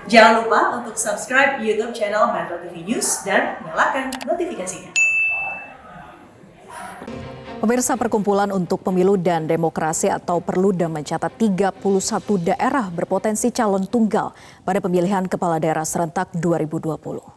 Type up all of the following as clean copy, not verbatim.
Jangan lupa untuk subscribe YouTube channel Metro TV News dan nyalakan notifikasinya. Pemirsa, Perkumpulan untuk Pemilu dan Demokrasi atau Perludem mencatat 31 daerah berpotensi calon tunggal pada pemilihan kepala daerah serentak 2020.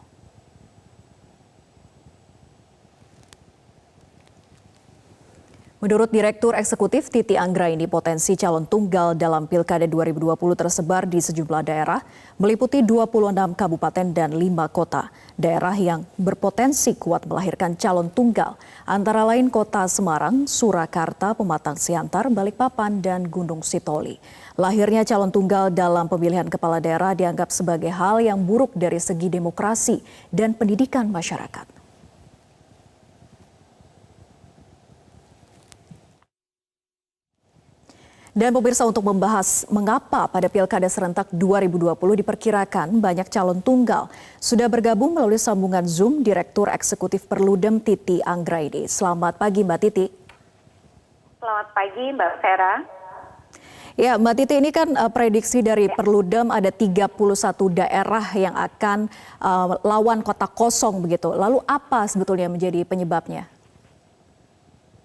Menurut Direktur Eksekutif Titi Anggraini, potensi calon tunggal dalam Pilkada 2020 tersebar di sejumlah daerah, meliputi 26 kabupaten dan 5 kota. Daerah yang berpotensi kuat melahirkan calon tunggal, antara lain Kota Semarang, Surakarta, Pematang Siantar, Balikpapan, dan Gunung Sitoli. Lahirnya calon tunggal dalam pemilihan kepala daerah dianggap sebagai hal yang buruk dari segi demokrasi dan pendidikan masyarakat. Dan pemirsa, untuk membahas mengapa pada Pilkada Serentak 2020 diperkirakan banyak calon tunggal, sudah bergabung melalui sambungan Zoom Direktur Eksekutif Perludem Titi Anggraini. Selamat pagi Mbak Titi. Selamat pagi Mbak Vera. Ya Mbak Titi, ini kan prediksi dari Perludem ada 31 daerah yang akan lawan kota kosong begitu. Lalu apa sebetulnya menjadi penyebabnya?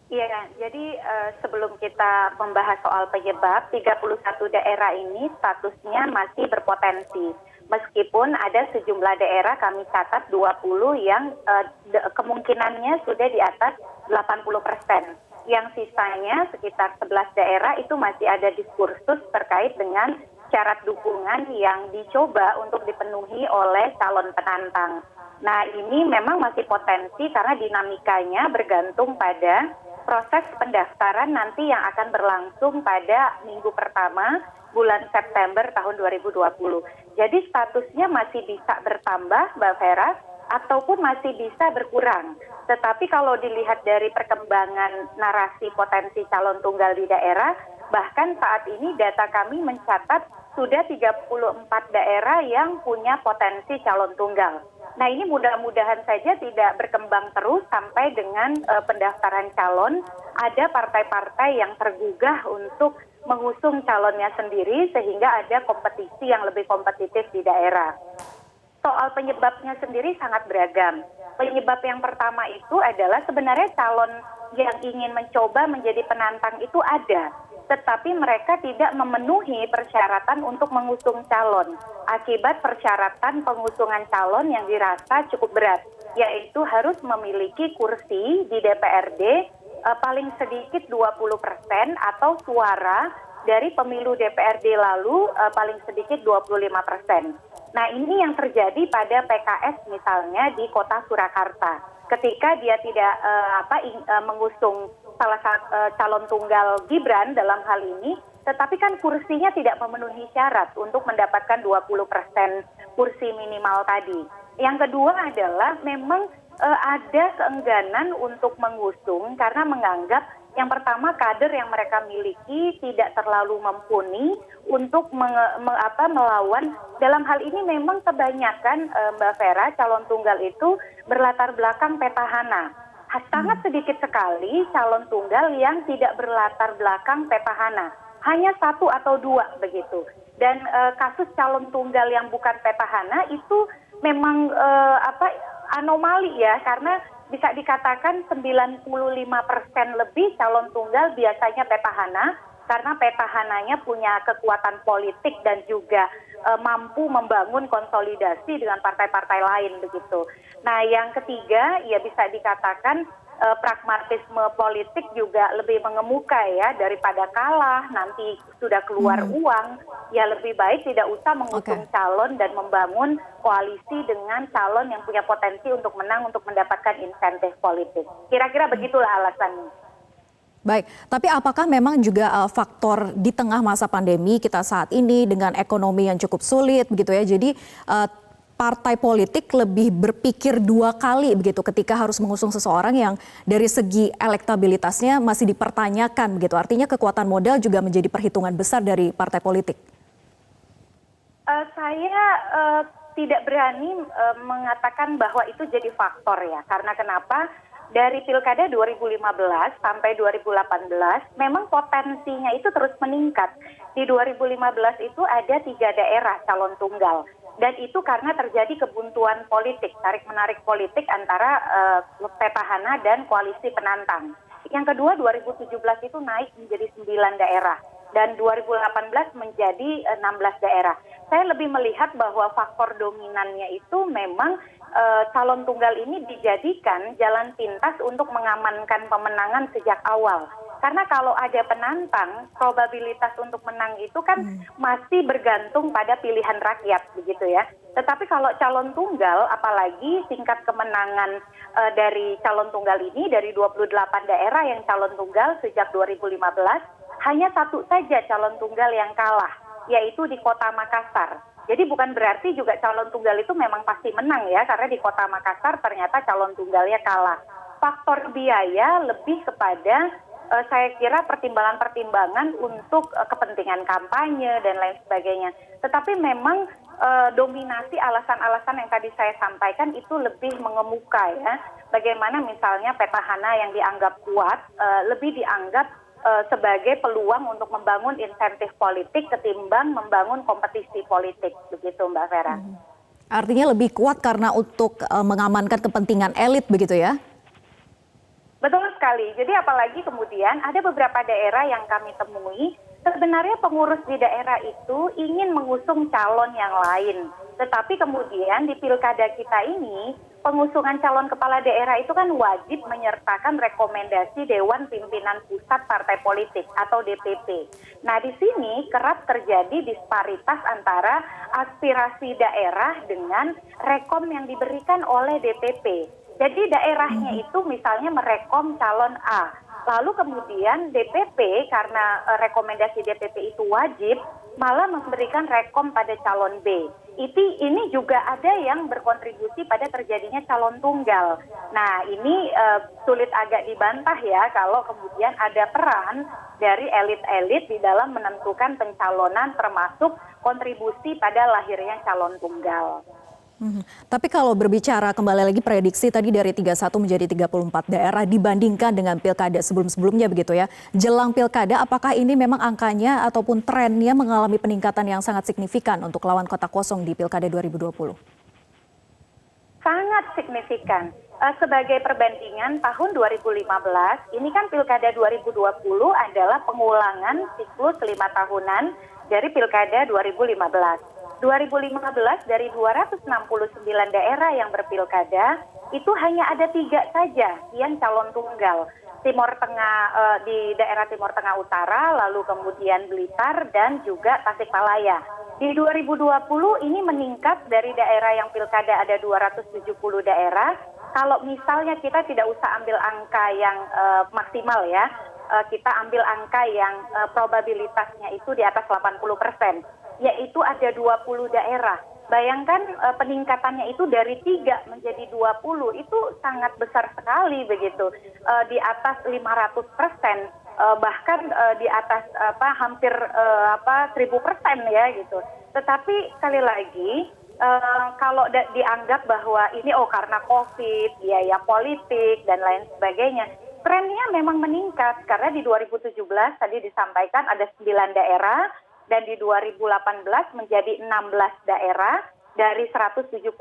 Iya, jadi sebelum kita membahas soal penyebab, 31 daerah ini statusnya masih berpotensi. Meskipun ada sejumlah daerah kami catat 20 yang kemungkinannya sudah di atas 80%. Yang sisanya sekitar 11 daerah itu masih ada diskursus terkait dengan syarat dukungan yang dicoba untuk dipenuhi oleh calon penantang. Nah, ini memang masih potensi karena dinamikanya bergantung pada proses pendaftaran nanti yang akan berlangsung pada minggu pertama bulan September tahun 2020. Jadi statusnya masih bisa bertambah, Mbak Vera, ataupun masih bisa berkurang. Tetapi kalau dilihat dari perkembangan narasi potensi calon tunggal di daerah, bahkan saat ini data kami mencatat sudah 34 daerah yang punya potensi calon tunggal. Nah, ini mudah-mudahan saja tidak berkembang terus sampai dengan pendaftaran calon. Ada partai-partai yang tergugah untuk mengusung calonnya sendiri sehingga ada kompetisi yang lebih kompetitif di daerah. Soal penyebabnya sendiri sangat beragam. Penyebab yang pertama itu adalah sebenarnya calon yang ingin mencoba menjadi penantang itu ada, tetapi mereka tidak memenuhi persyaratan untuk mengusung calon akibat persyaratan pengusungan calon yang dirasa cukup berat, yaitu harus memiliki kursi di DPRD paling sedikit 20% atau suara dari pemilu DPRD lalu paling sedikit 25%. Nah, ini yang terjadi pada PKS misalnya di Kota Surakarta. Ketika dia tidak mengusung salah satu calon tunggal Gibran dalam hal ini, tetapi kan kursinya tidak memenuhi syarat untuk mendapatkan 20% kursi minimal tadi. Yang kedua adalah memang ada keengganan untuk mengusung karena menganggap yang pertama kader yang mereka miliki tidak terlalu mumpuni untuk melawan. Dalam hal ini memang kebanyakan Mbak Vera calon tunggal itu berlatar belakang petahana. Sangat sedikit sekali calon tunggal yang tidak berlatar belakang petahana. Hanya 1 atau 2 begitu. Dan kasus calon tunggal yang bukan petahana itu memang anomali ya, karena bisa dikatakan 95% lebih calon tunggal biasanya petahana, karena petahananya punya kekuatan politik dan juga mampu membangun konsolidasi dengan partai-partai lain begitu. Nah, yang ketiga ya bisa dikatakan pragmatisme politik juga lebih mengemuka ya, daripada kalah nanti sudah keluar uang, ya lebih baik tidak usah mengusung calon dan membangun koalisi dengan calon yang punya potensi untuk menang untuk mendapatkan insentif politik. Kira-kira begitulah alasannya. Baik, tapi apakah memang juga faktor di tengah masa pandemi kita saat ini dengan ekonomi yang cukup sulit begitu ya, jadi partai politik lebih berpikir 2 kali begitu ketika harus mengusung seseorang yang dari segi elektabilitasnya masih dipertanyakan begitu. Artinya kekuatan modal juga menjadi perhitungan besar dari partai politik. Saya tidak berani mengatakan bahwa itu jadi faktor ya. Karena kenapa? Dari Pilkada 2015 sampai 2018 memang potensinya itu terus meningkat. Di 2015 itu ada 3 daerah calon tunggal. Dan itu karena terjadi kebuntuan politik, tarik-menarik politik antara petahana dan koalisi penantang. Yang kedua, 2017 itu naik menjadi 9 daerah. Dan 2018 menjadi 16 daerah. Saya lebih melihat bahwa faktor dominannya itu memang calon tunggal ini dijadikan jalan pintas untuk mengamankan pemenangan sejak awal. Karena kalau ada penantang, probabilitas untuk menang itu kan masih bergantung pada pilihan rakyat, begitu ya. Tetapi kalau calon tunggal, apalagi tingkat kemenangan dari calon tunggal ini, dari 28 daerah yang calon tunggal sejak 2015, hanya satu saja calon tunggal yang kalah, yaitu di Kota Makassar. Jadi bukan berarti juga calon tunggal itu memang pasti menang ya, karena di Kota Makassar ternyata calon tunggalnya kalah. Faktor biaya lebih kepada saya kira pertimbangan-pertimbangan untuk kepentingan kampanye dan lain sebagainya. Tetapi memang dominasi alasan-alasan yang tadi saya sampaikan itu lebih mengemuka ya. Bagaimana misalnya petahana yang dianggap kuat lebih dianggap sebagai peluang untuk membangun insentif politik ketimbang membangun kompetisi politik, begitu Mbak Vera. Artinya lebih kuat karena untuk mengamankan kepentingan elit begitu ya? Betul sekali. Jadi apalagi kemudian ada beberapa daerah yang kami temui, sebenarnya pengurus di daerah itu ingin mengusung calon yang lain. Tetapi kemudian di pilkada kita ini, pengusungan calon kepala daerah itu kan wajib menyertakan rekomendasi Dewan Pimpinan Pusat Partai Politik atau DPP. Nah di sini kerap terjadi disparitas antara aspirasi daerah dengan rekom yang diberikan oleh DPP. Jadi daerahnya itu misalnya merekom calon A, lalu kemudian DPP karena rekomendasi DPP itu wajib, malah memberikan rekom pada calon B. Ini juga ada yang berkontribusi pada terjadinya calon tunggal. Nah ini sulit agak dibantah ya kalau kemudian ada peran dari elit-elit di dalam menentukan pencalonan termasuk kontribusi pada lahirnya calon tunggal. Tapi kalau berbicara kembali lagi prediksi tadi dari 31 menjadi 34 daerah dibandingkan dengan pilkada sebelum-sebelumnya begitu ya. Jelang pilkada apakah ini memang angkanya ataupun trennya mengalami peningkatan yang sangat signifikan untuk lawan kota kosong di pilkada 2020? Sangat signifikan. Sebagai perbandingan tahun 2015, ini kan pilkada 2020 adalah pengulangan siklus 5 tahunan dari pilkada 2015. 2015 dari 269 daerah yang berpilkada itu hanya ada 3 saja yang calon tunggal. Timur Tengah di daerah Timur Tengah Utara, lalu kemudian Blitar dan juga Tasikmalaya. Di 2020 ini meningkat dari daerah yang pilkada ada 270 daerah. Kalau misalnya kita tidak usah ambil angka yang maksimal ya, kita ambil angka yang probabilitasnya itu di atas 80%. Yaitu ada 20 daerah. Bayangkan peningkatannya itu dari 3 menjadi 20, itu sangat besar sekali begitu. Di atas 500%, bahkan di atas hampir 1000% ya gitu. Tetapi sekali lagi kalau dianggap bahwa ini karena COVID, biaya politik dan lain sebagainya, trennya memang meningkat karena di 2017 tadi disampaikan ada 9 daerah. Dan di 2018 menjadi 16 daerah dari 171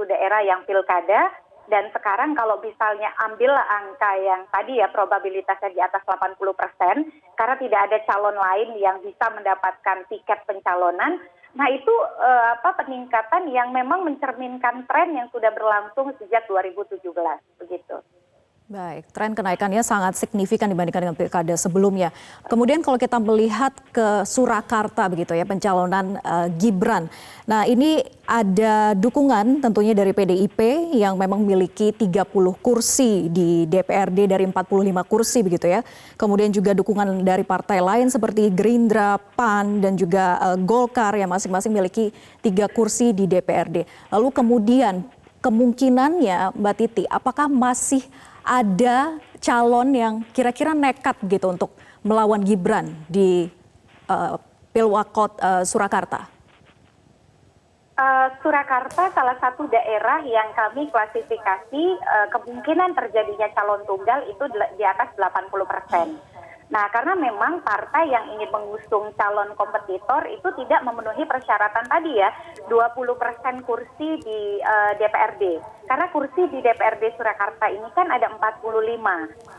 daerah yang pilkada. Dan sekarang kalau misalnya ambillah angka yang tadi ya probabilitasnya di atas 80%, karena tidak ada calon lain yang bisa mendapatkan tiket pencalonan, nah itu peningkatan yang memang mencerminkan tren yang sudah berlangsung sejak 2017, begitu. Baik, tren kenaikannya sangat signifikan dibandingkan dengan pilkada sebelumnya. Kemudian kalau kita melihat ke Surakarta begitu ya, pencalonan Gibran. Nah ini ada dukungan tentunya dari PDIP yang memang memiliki 30 kursi di DPRD dari 45 kursi begitu ya. Kemudian juga dukungan dari partai lain seperti Gerindra, PAN dan juga Golkar yang masing-masing memiliki 3 kursi di DPRD. Lalu kemudian kemungkinannya Mbak Titi, apakah masih ada calon yang kira-kira nekat gitu untuk melawan Gibran di Pilwakot Surakarta? Surakarta salah satu daerah yang kami klasifikasi kemungkinan terjadinya calon tunggal itu di atas 80%. Nah, karena memang partai yang ingin mengusung calon kompetitor itu tidak memenuhi persyaratan tadi ya, 20% kursi di DPRD. Karena kursi di DPRD Surakarta ini kan ada 45,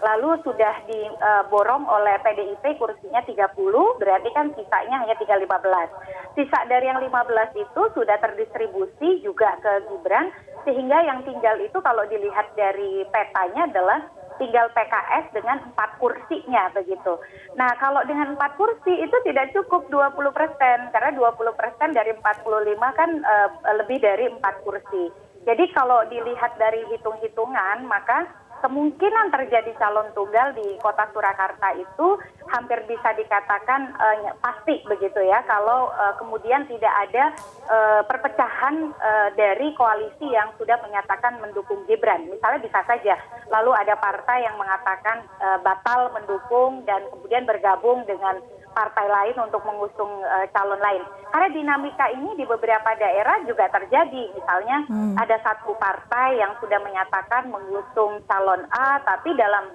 lalu sudah diborong oleh PDIP kursinya 30, berarti kan sisanya hanya tinggal 15. Sisa dari yang 15 itu sudah terdistribusi juga ke Gibran, sehingga yang tinggal itu kalau dilihat dari petanya adalah tinggal PKS dengan 4 kursinya begitu. Nah, kalau dengan 4 kursi itu tidak cukup 20%, karena 20% dari 45 kan lebih dari 4 kursi. Jadi kalau dilihat dari hitung-hitungan, maka kemungkinan terjadi calon tunggal di Kota Surakarta itu hampir bisa dikatakan pasti begitu ya, kalau kemudian tidak ada perpecahan dari koalisi yang sudah menyatakan mendukung Gibran. Misalnya bisa saja lalu ada partai yang mengatakan batal mendukung dan kemudian bergabung dengan partai lain untuk mengusung calon lain. Karena dinamika ini di beberapa daerah juga terjadi. Misalnya ada satu partai yang sudah menyatakan mengusung calon A, tapi dalam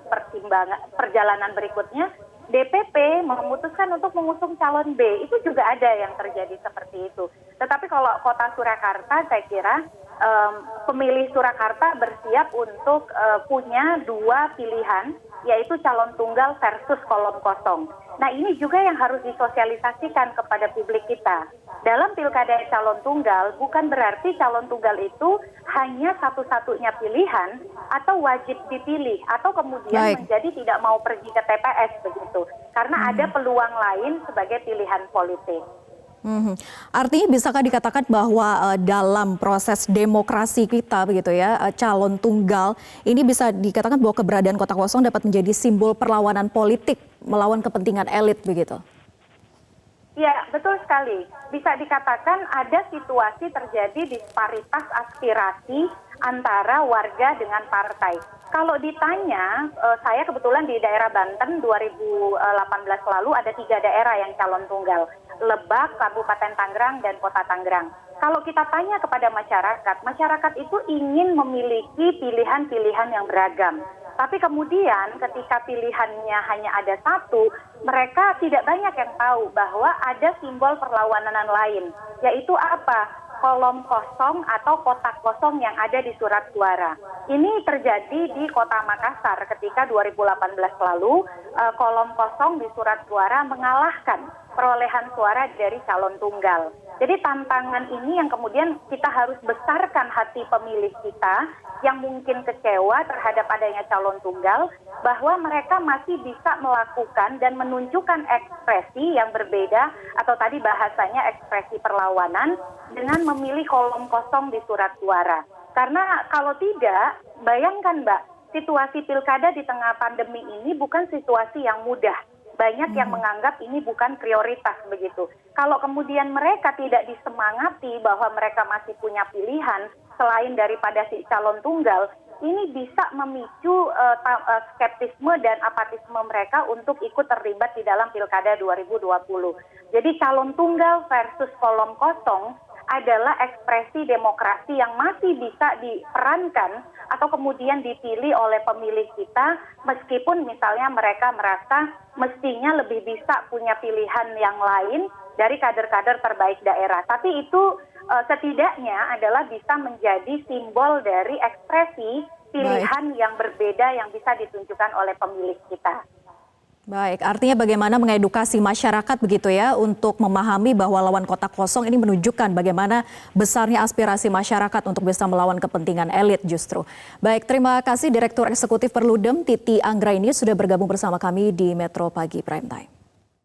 perjalanan berikutnya DPP memutuskan untuk mengusung calon B. Itu juga ada yang terjadi seperti itu. Tetapi kalau Kota Surakarta, saya kira pemilih Surakarta bersiap untuk punya 2 pilihan, yaitu calon tunggal versus kolom kosong. Nah, ini juga yang harus disosialisasikan kepada publik kita. Dalam pilkada calon tunggal, bukan berarti calon tunggal itu hanya satu-satunya pilihan atau wajib dipilih, atau kemudian menjadi tidak mau pergi ke TPS begitu. Karena ada peluang lain sebagai pilihan politik. Artinya bisakah dikatakan bahwa dalam proses demokrasi kita begitu ya, calon tunggal ini bisa dikatakan bahwa keberadaan kotak kosong dapat menjadi simbol perlawanan politik melawan kepentingan elit begitu? Ya, betul sekali. Bisa dikatakan ada situasi terjadi disparitas aspirasi antara warga dengan partai. Kalau ditanya, saya kebetulan di daerah Banten 2018 lalu ada 3 daerah yang calon tunggal. Lebak, Kabupaten Tangerang, dan Kota Tangerang. Kalau kita tanya kepada masyarakat, masyarakat itu ingin memiliki pilihan-pilihan yang beragam. Tapi kemudian ketika pilihannya hanya ada satu, mereka tidak banyak yang tahu bahwa ada simbol perlawanan lain, yaitu apa? Kolom kosong atau kotak kosong yang ada di surat suara. Ini terjadi di Kota Makassar ketika 2018 lalu kolom kosong di surat suara mengalahkan perolehan suara dari calon tunggal. Jadi tantangan ini yang kemudian kita harus besarkan hati pemilih kita yang mungkin kecewa terhadap adanya calon tunggal, bahwa mereka masih bisa melakukan dan menunjukkan ekspresi yang berbeda, atau tadi bahasanya ekspresi perlawanan, dengan memilih kolom kosong di surat suara. Karena kalau tidak, bayangkan Mbak, situasi pilkada di tengah pandemi ini bukan situasi yang mudah. Banyak yang menganggap ini bukan prioritas begitu. Kalau kemudian mereka tidak disemangati bahwa mereka masih punya pilihan selain daripada si calon tunggal, ini bisa memicu skeptisme dan apatisme mereka untuk ikut terlibat di dalam pilkada 2020. Jadi calon tunggal versus kolom kosong adalah ekspresi demokrasi yang masih bisa diperankan atau kemudian dipilih oleh pemilih kita, meskipun misalnya mereka merasa mestinya lebih bisa punya pilihan yang lain dari kader-kader terbaik daerah. Tapi itu setidaknya adalah bisa menjadi simbol dari ekspresi pilihan yang berbeda yang bisa ditunjukkan oleh pemilih kita. Baik, artinya bagaimana mengedukasi masyarakat begitu ya untuk memahami bahwa lawan kotak kosong ini menunjukkan bagaimana besarnya aspirasi masyarakat untuk bisa melawan kepentingan elit justru. Baik, terima kasih Direktur Eksekutif Perludem Titi Anggraini sudah bergabung bersama kami di Metro Pagi Prime Time.